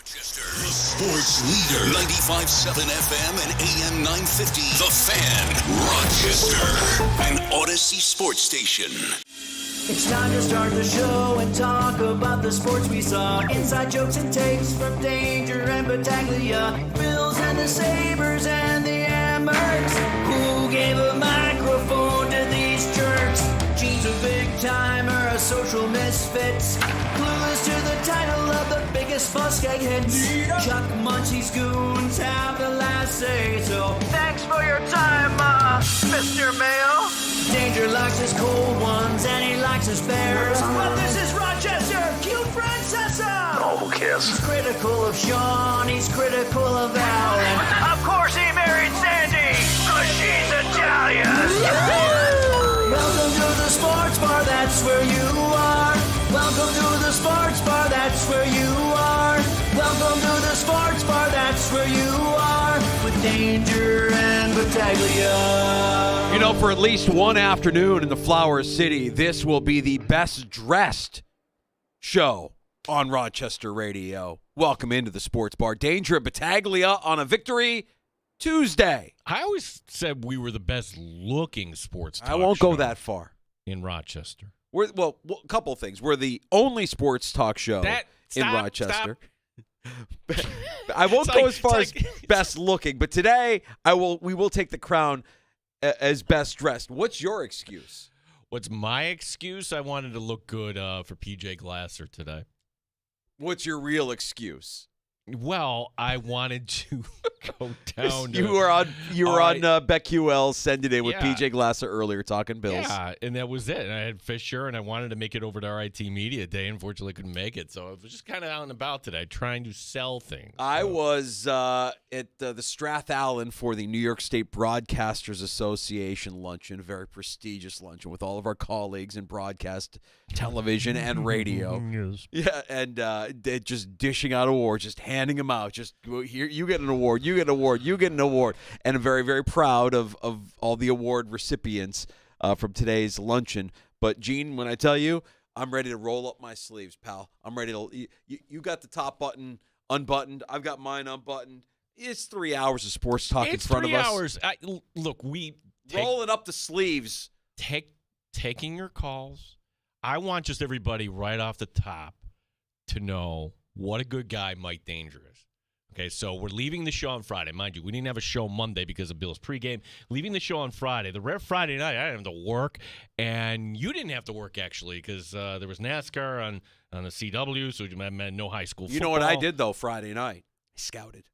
Rochester, the sports leader. 95.7 FM and AM 950. The Fan. Rochester, an Odyssey sports station. It's time to start the show and talk about the sports we saw. Inside jokes and takes from Danger and Battaglia. Bills and the Sabres and the Amherst. Who gave a microphone to these jerks? Gene's a big-timer, a social misfit. Clueless to the title of the biggest buskeg hits. Chuck Munchie's goons have the last say. So thanks for your time, Mr. Mayo. Danger likes his cold ones and he likes his bears. But this is Rochester, cute Francesa. Oh, who cares? He's critical of Sean, he's critical of Alan. Of course he married Sandy, cause she's Italian. Welcome to the sports bar, that's where you are. Welcome to the sports bar, that's where you are. Welcome to the sports bar, that's where you are. With Danger and Battaglia. You know, for at least one afternoon in the Flower City, this will be the best dressed show on Rochester Radio. Welcome into the sports bar. Danger and Battaglia on a Victory Tuesday. I always said we were the best looking sports talk I won't show go that far. in Rochester. Well, a couple of things. We're the only sports talk show in Rochester. I won't go as far as best looking, but today we will take the crown as best dressed. What's your excuse? What's my excuse? I wanted to look good for PJ Glasser today. What's your real excuse? Well, I wanted to go down. You were on BetQL Send It In with PJ Glasser earlier talking Bills. Yeah, and that was it. And I had Fisher, and I wanted to make it over to RIT Media Day. Unfortunately, couldn't make it. So I was just kind of out and about today trying to sell things. I was at the Strath Allen for the New York State Broadcasters Association luncheon, a very prestigious luncheon with all of our colleagues in broadcast, television, and radio. Yes. Yeah, and just dishing out awards, just handing them out. Just here, you get an award, you get an award, you get an award. And I'm very, very proud of all the award recipients from today's luncheon. But, Gene, when I tell you, I'm ready to roll up my sleeves, pal. I'm ready to you got the top button unbuttoned. I've got mine unbuttoned. It's 3 hours of sports talk in front of us. It's 3 hours. Look, rolling up the sleeves. Taking your calls. I want just everybody right off the top to know what a good guy Mike Danger is. Okay, so we're leaving the show on Friday. Mind you, we didn't have a show Monday because of Bill's pregame. Leaving the show on Friday. The rare Friday night, I didn't have to work, and you didn't have to work, actually, because there was NASCAR on the CW, so you meant no high school football. You know what I did, though, Friday night? I scouted.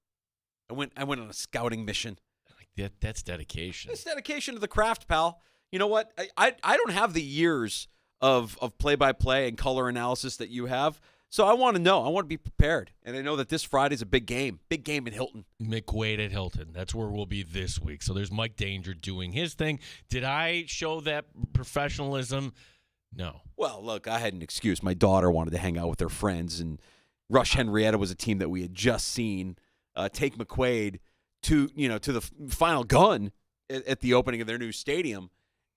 I went on a scouting mission. That's dedication. It's dedication to the craft, pal. You know what? I don't have the years of play-by-play and color analysis that you have. So I want to know. I want to be prepared. And I know that this Friday's a big game. Big game in Hilton. McQuaid at Hilton. That's where we'll be this week. So there's Mike Danger doing his thing. Did I show that professionalism? No. Well, look, I had an excuse. My daughter wanted to hang out with her friends, and Rush Henrietta was a team that we had just seen take McQuaid to the final gun at the opening of their new stadium.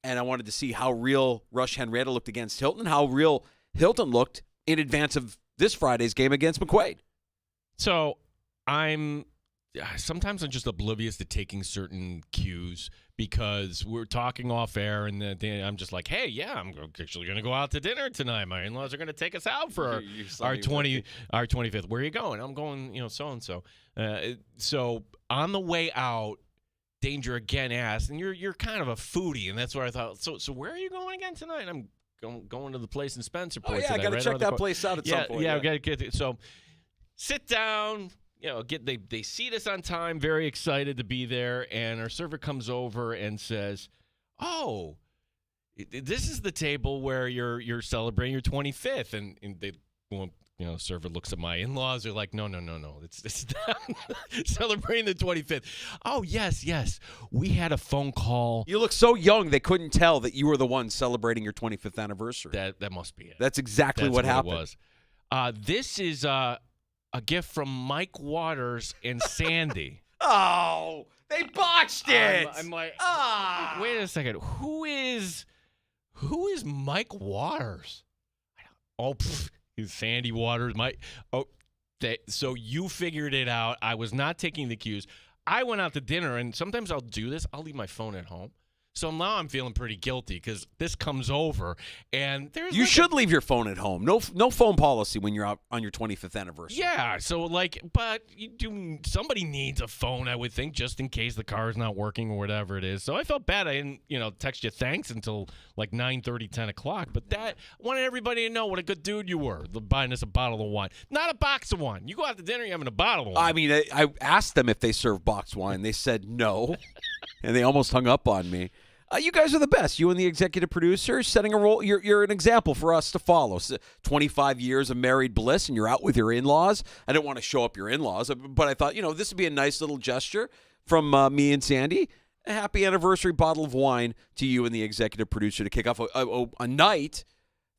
And I wanted to see how real Rush Henrietta looked against Hilton and how real Hilton looked in advance of this Friday's game against McQuaid. So sometimes I'm just oblivious to taking certain cues because we're talking off air and I'm just like, hey, yeah, I'm actually going to go out to dinner tonight. My in-laws are going to take us out for our 25th. Where are you going? I'm going, so-and-so. So on the way out, Danger again asked, and you're kind of a foodie, and that's where I thought, so where are you going again tonight? I'm going to the place in Spencerport. Oh, yeah, I got to check that place out at some point. Yeah, we got to get it. So sit down, they seat us on time, very excited to be there, and our server comes over and says, oh, this is the table where you're celebrating your 25th, and they server looks at my in-laws. They're like, no. It's not celebrating the 25th. Oh, yes. We had a phone call. You look so young, they couldn't tell that you were the one celebrating your 25th anniversary. That must be it. That's exactly what happened. It was. This is a gift from Mike Waters and Sandy. Oh, they botched it. I'm like, wait a second. Who is Mike Waters? Sandy Waters, So you figured it out. I was not taking the cues. I went out to dinner, and sometimes I'll do this. I'll leave my phone at home. So now I'm feeling pretty guilty because this comes over, and there's You should leave your phone at home. No phone policy when you're out on your 25th anniversary. Yeah, so but somebody needs a phone, I would think, just in case the car is not working or whatever it is. So I felt bad. I didn't, text you thanks until like 9:30, 10 o'clock. But I wanted everybody to know what a good dude you were, buying us a bottle of wine. Not a box of wine. You go out to dinner, you're having a bottle of wine. I mean, I asked them if they serve boxed wine. They said no, and they almost hung up on me. You guys are the best. You and the executive producer setting a role. You're an example for us to follow. 25 years of married bliss, and you're out with your in-laws. I didn't want to show up your in-laws, but I thought, this would be a nice little gesture from me and Sandy. A happy anniversary bottle of wine to you and the executive producer to kick off a night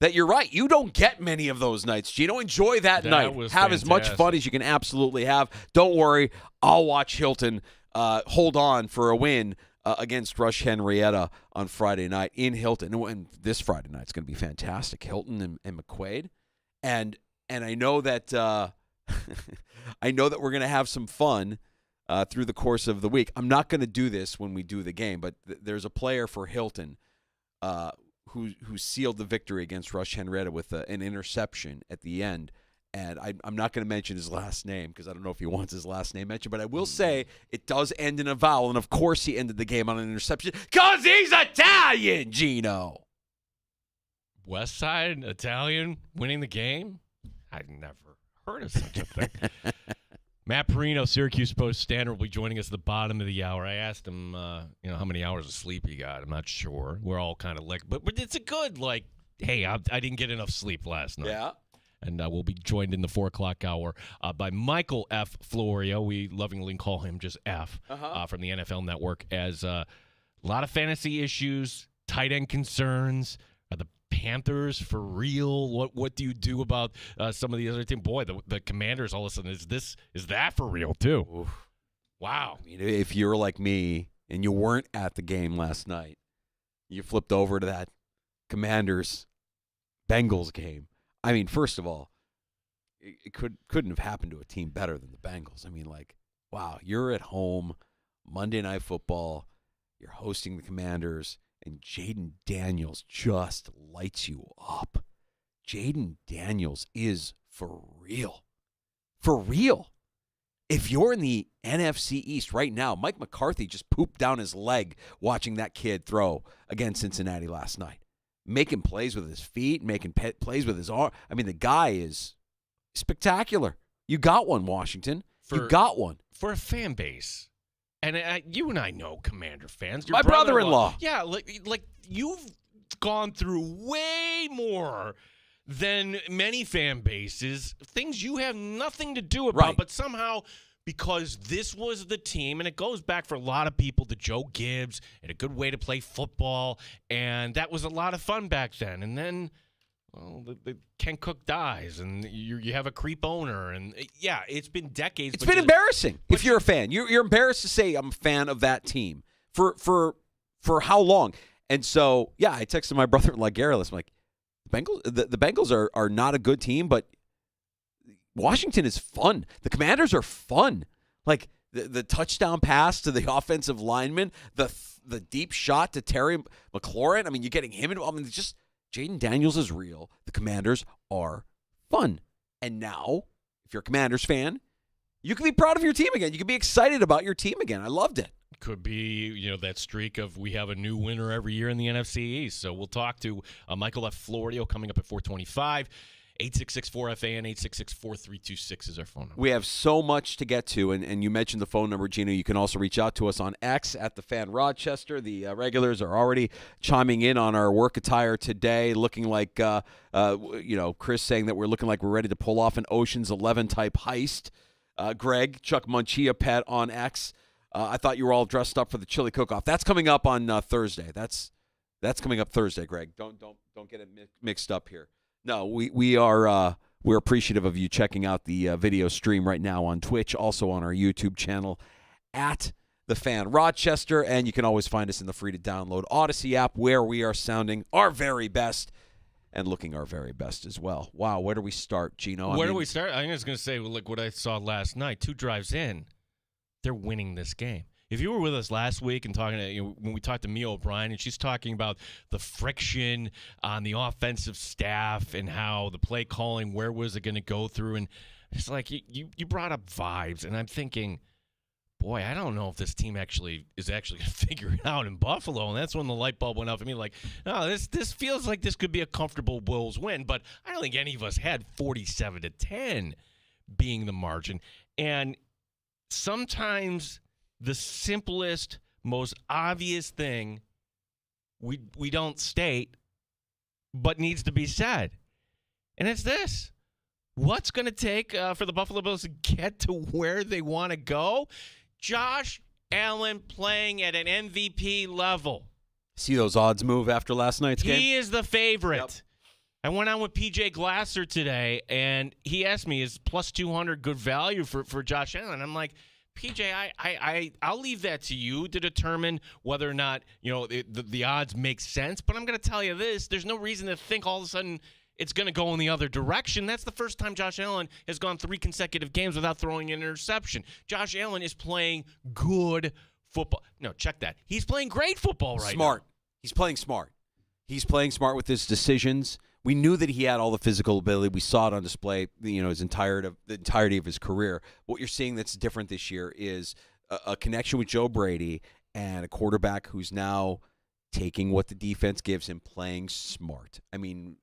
that you're right. You don't get many of those nights, Gino. Enjoy that night. Have as much fun as you can absolutely have. Don't worry. I'll watch Hilton hold on for a win against Rush Henrietta on Friday night in Hilton. And this Friday night is going to be fantastic. Hilton and McQuaid. And I know that we're going to have some fun through the course of the week. I'm not going to do this when we do the game, but there's a player for Hilton who sealed the victory against Rush Henrietta with an interception at the end. And I'm not going to mention his last name because I don't know if he wants his last name mentioned, but I will say it does end in a vowel. And, of course, he ended the game on an interception because he's Italian, Gino. West Side Italian winning the game? I've never heard of such a thing. Matt Perino, Syracuse Post-Standard, will be joining us at the bottom of the hour. I asked him, how many hours of sleep he got. I'm not sure. We're all kind of but it's a good, hey, I didn't get enough sleep last night. Yeah. And we'll be joined in the 4 o'clock hour by Michael F. Florio. We lovingly call him just F from the NFL Network, as a lot of fantasy issues, tight end concerns. Are the Panthers for real? What do you do about some of the other teams? Boy, the Commanders, all of a sudden, is that for real too? Oof. Wow. I mean, if you're like me and you weren't at the game last night, you flipped over to that Commanders-Bengals game. I mean, first of all, it couldn't have happened to a team better than the Bengals. I mean, wow, you're at home, Monday Night Football, you're hosting the Commanders, and Jaden Daniels just lights you up. Jaden Daniels is for real. For real. If you're in the NFC East right now, Mike McCarthy just pooped down his leg watching that kid throw against Cincinnati last night. Making plays with his feet, making plays with his arm. I mean, the guy is spectacular. You got one, Washington. You got one. For a fan base. And you and I know Commander fans. My brother-in-law. Yeah, like you've gone through way more than many fan bases. Things you have nothing to do about, but somehow, because this was the team, and it goes back for a lot of people to Joe Gibbs and a good way to play football, and that was a lot of fun back then. And then, the Ken Cook dies, and you have a creep owner, and it's been decades. It's been embarrassing. If you're a fan, you're embarrassed to say I'm a fan of that team for how long? And so, I texted my brother-in-law Gary. I'm like, the Bengals are not a good team, but Washington is fun. The Commanders are fun. Like the touchdown pass to the offensive lineman, the deep shot to Terry McLaurin. I mean, you're getting him. Just Jaden Daniels is real. The Commanders are fun. And now, if you're a Commanders fan, you can be proud of your team again. You can be excited about your team again. I loved it. Could be, that streak of we have a new winner every year in the NFC East. So we'll talk to Michael F. Florio coming up at 425. 866-4FAN, 866-4326 is our phone number. We have so much to get to, and you mentioned the phone number, Gino. You can also reach out to us on X at the Fan Rochester. The regulars are already chiming in on our work attire today, looking like, Chris saying that we're looking like we're ready to pull off an Ocean's 11 type heist. Greg, Chuck Munchia Pet on X. I thought you were all dressed up for the chili cook-off. That's coming up on Thursday. That's coming up Thursday, Greg. Don't get it mixed up here. No, we're appreciative of you checking out the video stream right now on Twitch, also on our YouTube channel at The Fan Rochester, and you can always find us in the free-to-download Odyssey app where we are sounding our very best. and looking our very best as well. Wow, where do we start, Gino? Where do we start? I'm just going to say, look what I saw last night. 2 drives in, they're winning this game. If you were with us last week and talking to, when we talked to Mia O'Brien, and she's talking about the friction on the offensive staff and how the play calling, where was it going to go through, and it's like you brought up vibes, and I'm thinking, boy, I don't know if this team is going to figure it out in Buffalo, and that's when the light bulb went off for me. Like, no, this feels like this could be a comfortable Wolves win, but I don't think any of us had 47-10 being the margin, and sometimes the simplest, most obvious thing we don't state, but needs to be said. And it's this. What's going to take for the Buffalo Bills to get to where they want to go? Josh Allen playing at an MVP level. See those odds move after last night's game? He is the favorite. Yep. I went on with PJ Glasser today, and he asked me, is plus 200 good value for Josh Allen? I'm like, PJ, I'll leave that to you to determine whether or not the odds make sense. But I'm going to tell you this: there's no reason to think all of a sudden it's going to go in the other direction. That's the first time Josh Allen has gone 3 consecutive games without throwing an interception. Josh Allen is playing good football. No, check that. He's playing great football right now. Smart. He's playing smart. He's playing smart with his decisions. We knew that he had all the physical ability. We saw it on display, the entirety of his career. What you're seeing that's different this year is a connection with Joe Brady and a quarterback who's now taking what the defense gives him, playing smart. I mean,